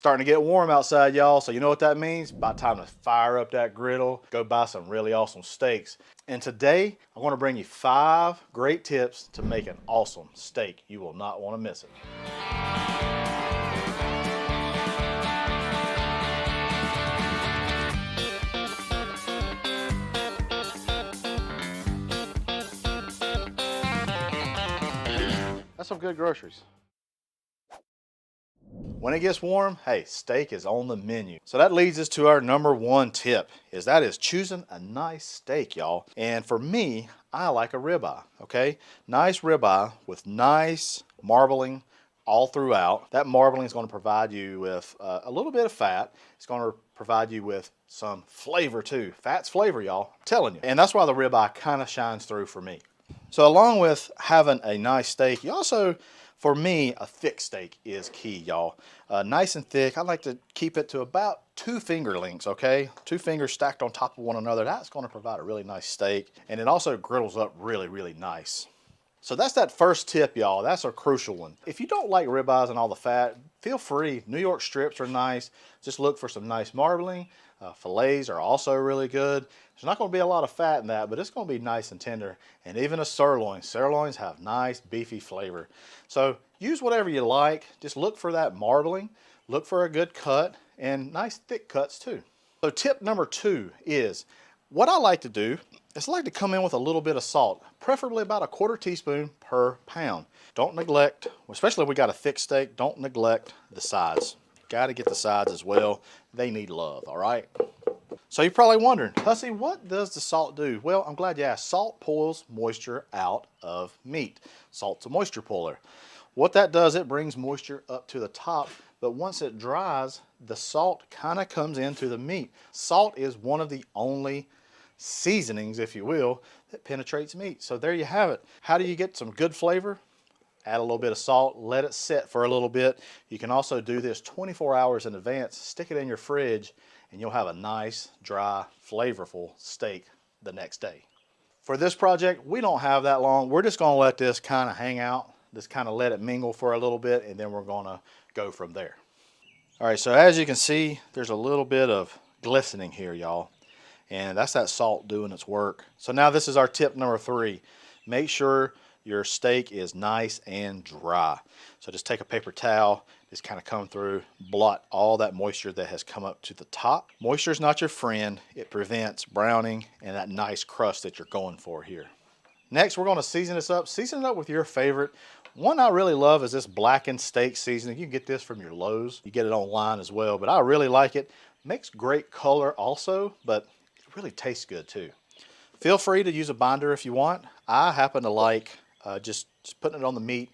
Starting to get warm outside, y'all, so you know what that means? About time to fire up that griddle, go buy some really awesome steaks. And today, I want to bring you 5 great tips to make an awesome steak. You will not want to miss it. That's some good groceries. When it gets warm, hey, steak is on the menu. So that leads us to our number 1 tip, that is choosing a nice steak, y'all. And for me, I like a ribeye, okay? Nice ribeye with nice marbling all throughout. That marbling is going to provide you with a little bit of fat. It's going to provide you with some flavor too. Fat's flavor, y'all, I'm telling you. And that's why the ribeye kind of shines through for me. So along with having a nice steak, you also, for me, a thick steak is key, y'all. Nice and thick. I like to keep it to about 2 finger lengths, okay? 2 fingers stacked on top of one another. That's going to provide a really nice steak. And it also griddles up really, really nice. So that's that first tip, y'all. That's a crucial one. If you don't like ribeyes and all the fat, feel free. New York strips are nice. Just look for some nice marbling. Fillets are also really good. There's not going to be a lot of fat in that, but it's going to be nice and tender. And even a sirloin. Sirloins have nice beefy flavor. So use whatever you like. Just look for that marbling. Look for a good cut and nice thick cuts too. So tip number 2 is, what I like to do is I like to come in with a little bit of salt, preferably about a 1/4 teaspoon per pound. Don't neglect, especially if we got a thick steak, don't neglect the sides. Got to get the sides as well. They need love, all right? So you're probably wondering, Hussey, what does the salt do? Well, I'm glad you asked. Salt pulls moisture out of meat. Salt's a moisture puller. What that does, it brings moisture up to the top, but once it dries, the salt kind of comes into the meat. Salt is one of the only seasonings, if you will, that penetrates meat. So there you have it. How do you get some good flavor? Add a little bit of salt, let it sit for a little bit. You can also do this 24 hours in advance, stick it in your fridge, and you'll have a nice, dry, flavorful steak the next day. For this project, we don't have that long. We're just gonna let this kind of hang out, just kind of let it mingle for a little bit, and then we're gonna go from there. All right, so as you can see, there's a little bit of glistening here, y'all. And that's that salt doing its work. So now this is our tip number 3. Make sure your steak is nice and dry. So just take a paper towel, just kind of come through, blot all that moisture that has come up to the top. Moisture is not your friend. It prevents browning and that nice crust that you're going for here. Next, we're going to season this up. Season it up with your favorite. One I really love is this blackened steak seasoning. You can get this from your Lowe's. You get it online as well, but I really like it. Makes great color also, but it really tastes good too. Feel free to use a binder if you want. I happen to like just putting it on the meat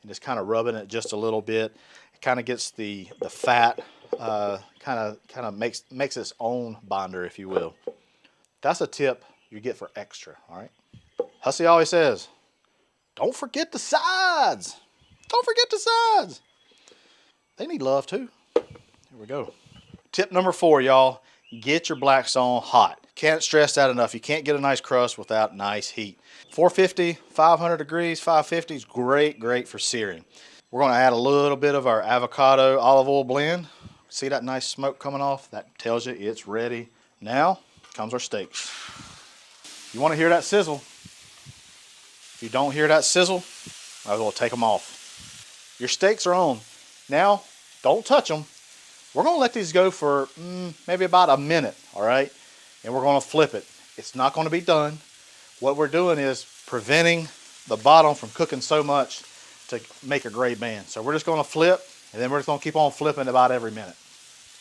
and just kind of rubbing it just a little bit. It kind of gets the fat, kind of makes its own binder, if you will. That's a tip you get for extra, all right? Hussey always says, don't forget the sides. Don't forget the sides. They need love too. Here we go. Tip number 4, y'all. Get your Blackstone hot. Can't stress that enough. You can't get a nice crust without nice heat. 450, 500 degrees, 550 is great for searing. We're going to add a little bit of our avocado olive oil blend. See that nice smoke coming off? That tells you it's ready. Now comes our steaks. You want to hear that sizzle. If you don't hear that sizzle, might as well take them off. Your steaks are on. Now, don't touch them. We're going to let these go for maybe about a minute, all right? And we're going to flip it. It's not going to be done. What we're doing is preventing the bottom from cooking so much to make a gray band. So we're just going to flip, and then we're just going to keep on flipping about every minute.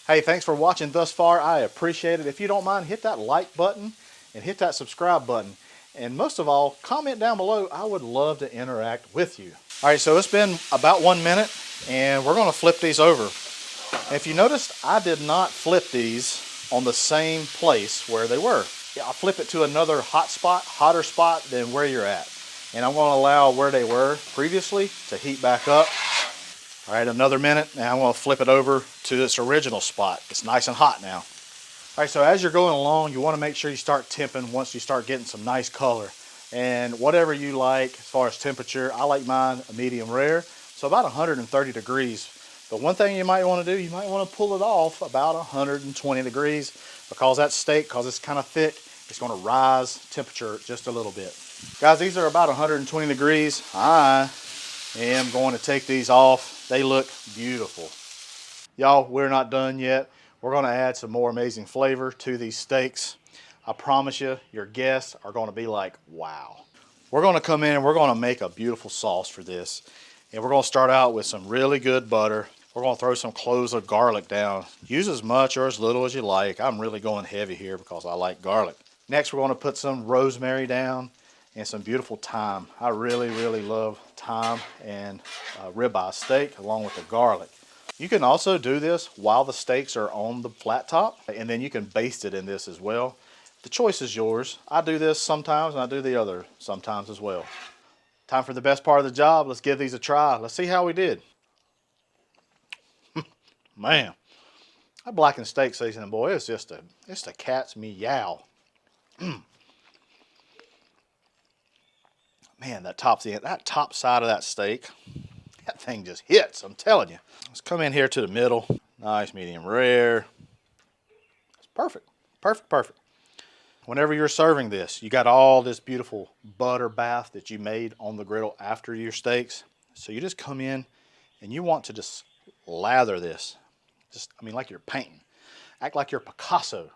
Hey, thanks for watching thus far. I appreciate it. If you don't mind, hit that like button and hit that subscribe button. And most of all, comment down below. I would love to interact with you. All right, so it's been about 1 minute, and we're going to flip these over. And if you noticed, I did not flip these on the same place where they were. I'll flip it to another hot spot, hotter spot than where you're at. And I'm going to allow where they were previously to heat back up. All right, another minute. Now I'm going to flip it over to its original spot. It's nice and hot now. All right, so as you're going along, you want to make sure you start temping once you start getting some nice color. And whatever you like as far as temperature, I like mine a medium rare. So about 130 degrees But one thing you might want to do, you might want to pull it off about 120 degrees because that steak, because it's kind of thick, it's going to rise temperature just a little bit. Guys, these are about 120 degrees. I am going to take these off. They look beautiful. Y'all, we're not done yet. We're going to add some more amazing flavor to these steaks. I promise you, your guests are going to be like, wow. We're going to come in and we're going to make a beautiful sauce for this. And we're going to start out with some really good butter. We're going to throw some cloves of garlic down. Use as much or as little as you like. I'm really going heavy here because I like garlic. Next, we're going to put some rosemary down and some beautiful thyme. I really, really love thyme and ribeye steak along with the garlic. You can also do this while the steaks are on the flat top, and then you can baste it in this as well. The choice is yours. I do this sometimes and I do the other sometimes as well. Time for the best part of the job. Let's give these a try. Let's see how we did. Man, that blackened steak seasoning, boy, it's a cat's meow. Man, that top side of that steak, that thing just hits, I'm telling you. Let's come in here to the middle. Nice medium rare. It's perfect, perfect, perfect. Whenever you're serving this, you got all this beautiful butter bath that you made on the griddle after your steaks. So you just come in and you want to just lather this. Just, I mean, like you're painting. Act like you're Picasso.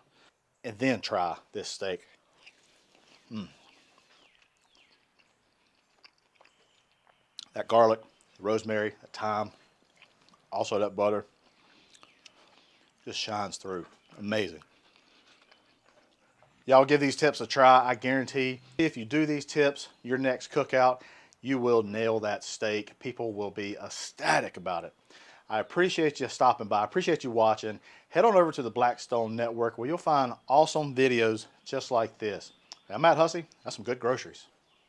And then try this steak. That garlic, the rosemary, the thyme, also that butter, just shines through. Amazing. Y'all give these tips a try. I guarantee if you do these tips, your next cookout, you will nail that steak. People will be ecstatic about it. I appreciate you stopping by. I appreciate you watching. Head on over to the Blackstone Network where you'll find awesome videos just like this. I'm Matt Hussey. That's some good groceries.